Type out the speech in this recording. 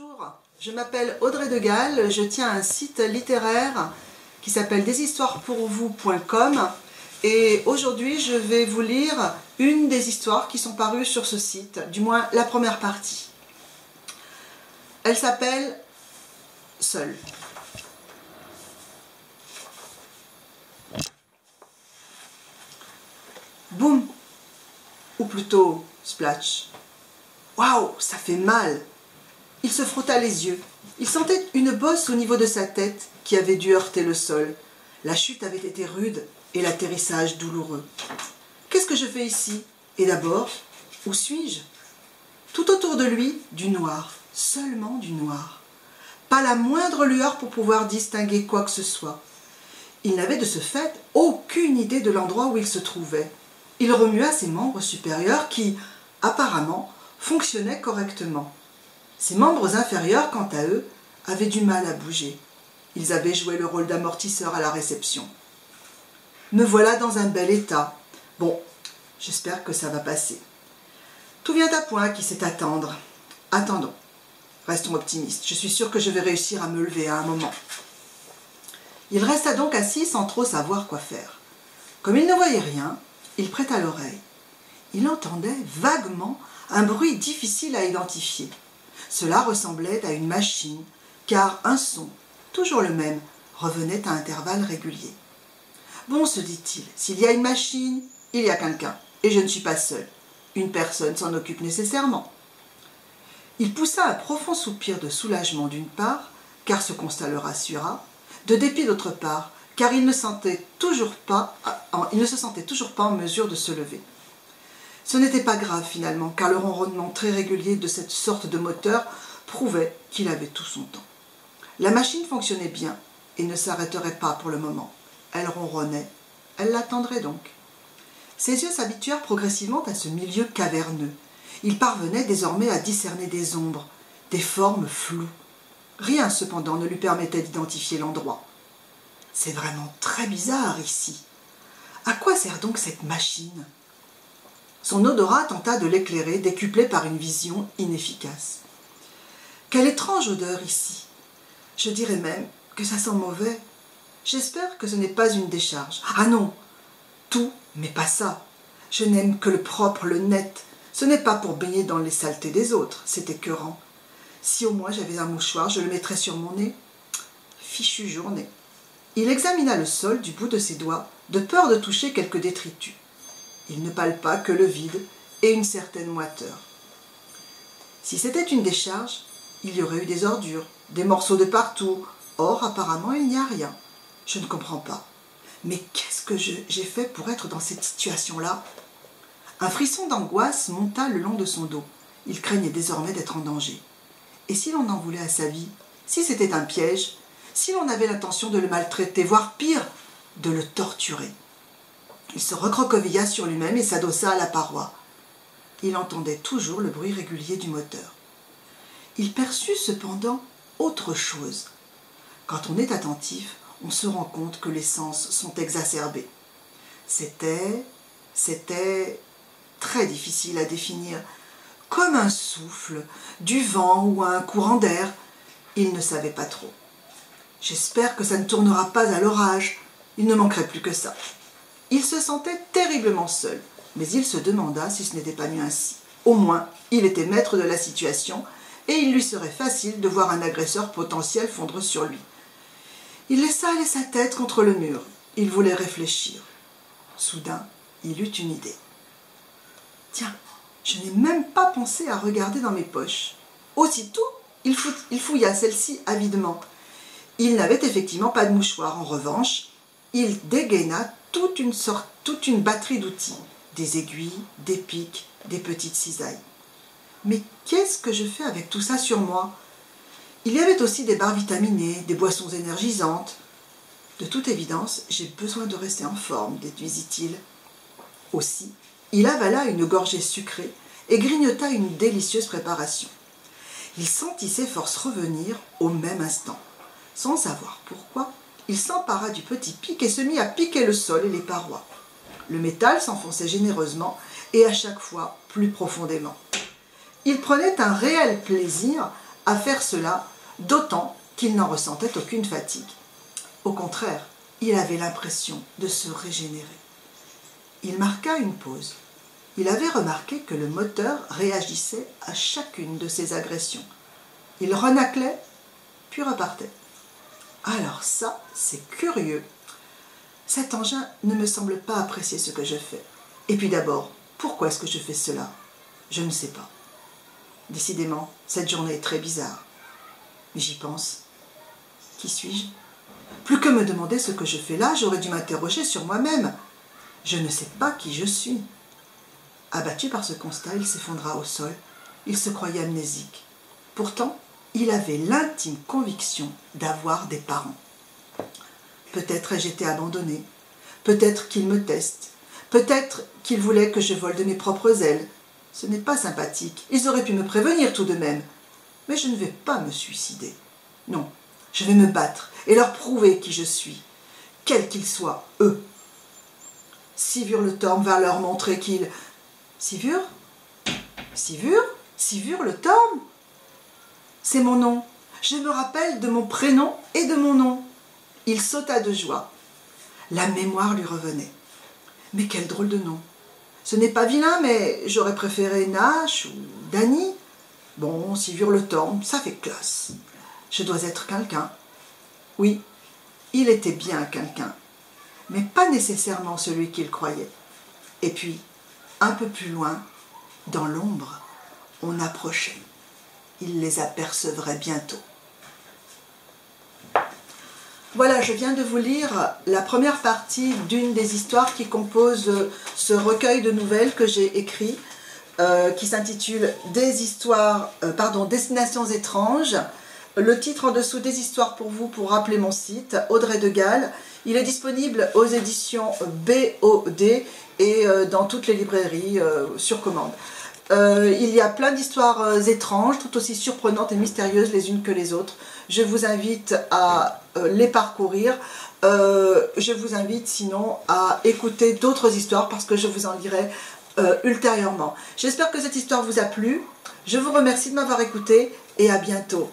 Bonjour, je m'appelle Audrey de Galles, je tiens un site littéraire qui s'appelle deshistoirespourvous.com et aujourd'hui je vais vous lire une des histoires qui sont parues sur ce site, du moins la première partie. Elle s'appelle Seul. Boum, ou plutôt splash. Waouh, ça fait mal. Il se frotta les yeux. Il sentait une bosse au niveau de sa tête qui avait dû heurter le sol. La chute avait été rude et l'atterrissage douloureux. Qu'est-ce que je fais ici? Et d'abord, où suis-je? Tout autour de lui, du noir, seulement du noir. Pas la moindre lueur pour pouvoir distinguer quoi que ce soit. Il n'avait de ce fait aucune idée de l'endroit où il se trouvait. Il remua ses membres supérieurs qui, apparemment, fonctionnaient correctement. Ses membres inférieurs, quant à eux, avaient du mal à bouger. Ils avaient joué le rôle d'amortisseur à la réception. Me voilà dans un bel état. Bon, j'espère que ça va passer. Tout vient à point qui sait attendre. Attendons. Restons optimistes. Je suis sûre que je vais réussir à me lever à un moment. Il resta donc assis sans trop savoir quoi faire. Comme il ne voyait rien, il prêta l'oreille. Il entendait vaguement un bruit difficile à identifier. Cela ressemblait à une machine, car un son, toujours le même, revenait à intervalles réguliers. Bon, se dit-il, s'il y a une machine, il y a quelqu'un, et je ne suis pas seul. Une personne s'en occupe nécessairement. Il poussa un profond soupir de soulagement d'une part, car ce constat le rassura, de dépit d'autre part, car il ne se sentait toujours pas en mesure de se lever. Ce n'était pas grave finalement, car le ronronnement très régulier de cette sorte de moteur prouvait qu'il avait tout son temps. La machine fonctionnait bien et ne s'arrêterait pas pour le moment. Elle ronronnait, elle l'attendrait donc. Ses yeux s'habituèrent progressivement à ce milieu caverneux. Il parvenait désormais à discerner des ombres, des formes floues. Rien cependant ne lui permettait d'identifier l'endroit. C'est vraiment très bizarre ici. À quoi sert donc cette machine ? Son odorat tenta de l'éclairer, décuplé par une vision inefficace. Quelle étrange odeur ici! Je dirais même que ça sent mauvais. J'espère que ce n'est pas une décharge. Ah non! Tout, mais pas ça. Je n'aime que le propre, le net. Ce n'est pas pour baigner dans les saletés des autres, c'est écœurant. Si au moins j'avais un mouchoir, je le mettrais sur mon nez. Fichue journée. Il examina le sol du bout de ses doigts, de peur de toucher quelque détritus. Il ne palpa que le vide et une certaine moiteur. Si c'était une décharge, il y aurait eu des ordures, des morceaux de partout. Or, apparemment, il n'y a rien. Je ne comprends pas. Mais qu'est-ce que j'ai fait pour être dans cette situation-là? Un frisson d'angoisse monta le long de son dos. Il craignait désormais d'être en danger. Et si l'on en voulait à sa vie? Si c'était un piège? Si l'on avait l'intention de le maltraiter, voire pire, de le torturer? Il se recroquevilla sur lui-même et s'adossa à la paroi. Il entendait toujours le bruit régulier du moteur. Il perçut cependant autre chose. Quand on est attentif, on se rend compte que les sens sont exacerbés. C'était très difficile à définir, comme un souffle, du vent ou un courant d'air. Il ne savait pas trop. J'espère que ça ne tournera pas à l'orage. Il ne manquerait plus que ça. Il se sentait terriblement seul, mais il se demanda si ce n'était pas mieux ainsi. Au moins, il était maître de la situation et il lui serait facile de voir un agresseur potentiel fondre sur lui. Il laissa aller sa tête contre le mur. Il voulait réfléchir. Soudain, il eut une idée. Tiens, je n'ai même pas pensé à regarder dans mes poches. Aussitôt, il fouilla celle-ci avidement. Il n'avait effectivement pas de mouchoir. En revanche, il dégaina toute une batterie d'outils, des aiguilles, des pics, des petites cisailles. Mais qu'est-ce que je fais avec tout ça sur moi? Il y avait aussi des barres vitaminées, des boissons énergisantes. De toute évidence, j'ai besoin de rester en forme, déduisit-il. Aussi, il avala une gorgée sucrée et grignota une délicieuse préparation. Il sentit ses forces revenir au même instant. Sans savoir pourquoi, il s'empara du petit pic et se mit à piquer le sol et les parois. Le métal s'enfonçait généreusement et à chaque fois plus profondément. Il prenait un réel plaisir à faire cela, d'autant qu'il n'en ressentait aucune fatigue. Au contraire, il avait l'impression de se régénérer. Il marqua une pause. Il avait remarqué que le moteur réagissait à chacune de ses agressions. Il renâclait, puis repartait. Alors ça, c'est curieux. Cet engin ne me semble pas apprécier ce que je fais. Et puis d'abord, pourquoi est-ce que je fais cela? Je ne sais pas. Décidément, cette journée est très bizarre. Mais j'y pense. Qui suis-je? Plus que me demander ce que je fais là, j'aurais dû m'interroger sur moi-même. Je ne sais pas qui je suis. Abattu par ce constat, il s'effondra au sol. Il se croyait amnésique. Pourtant, il avait l'intime conviction d'avoir des parents. Peut-être ai-je été abandonné. Peut-être qu'il me teste. Peut-être qu'il voulait que je vole de mes propres ailes. Ce n'est pas sympathique. Ils auraient pu me prévenir tout de même. Mais je ne vais pas me suicider. Non, je vais me battre et leur prouver qui je suis, quels qu'ils soient, eux. Sivur le Torm va leur montrer qu'il... Sivur? Sivur? Sivur le Torm? C'est mon nom. Je me rappelle de mon prénom et de mon nom. Il sauta de joie. La mémoire lui revenait. Mais quel drôle de nom. Ce n'est pas vilain, mais j'aurais préféré Nash ou Dany. Bon, Sivur le Torm, ça fait classe. Je dois être quelqu'un. Oui, il était bien quelqu'un, mais pas nécessairement celui qu'il croyait. Et puis, un peu plus loin, dans l'ombre, on approchait. Il les apercevrait bientôt. Voilà, je viens de vous lire la première partie d'une des histoires qui composent ce recueil de nouvelles que j'ai écrit, qui s'intitule Destinations étranges. Le titre en dessous, des histoires pour vous, pour rappeler mon site, Audrey de Galles. Il est disponible aux éditions BOD et dans toutes les librairies sur commande. Il y a plein d'histoires étranges, tout aussi surprenantes et mystérieuses les unes que les autres. Je vous invite à les parcourir. Je vous invite sinon à écouter d'autres histoires parce que je vous en lirai ultérieurement. J'espère que cette histoire vous a plu. Je vous remercie de m'avoir écouté et à bientôt.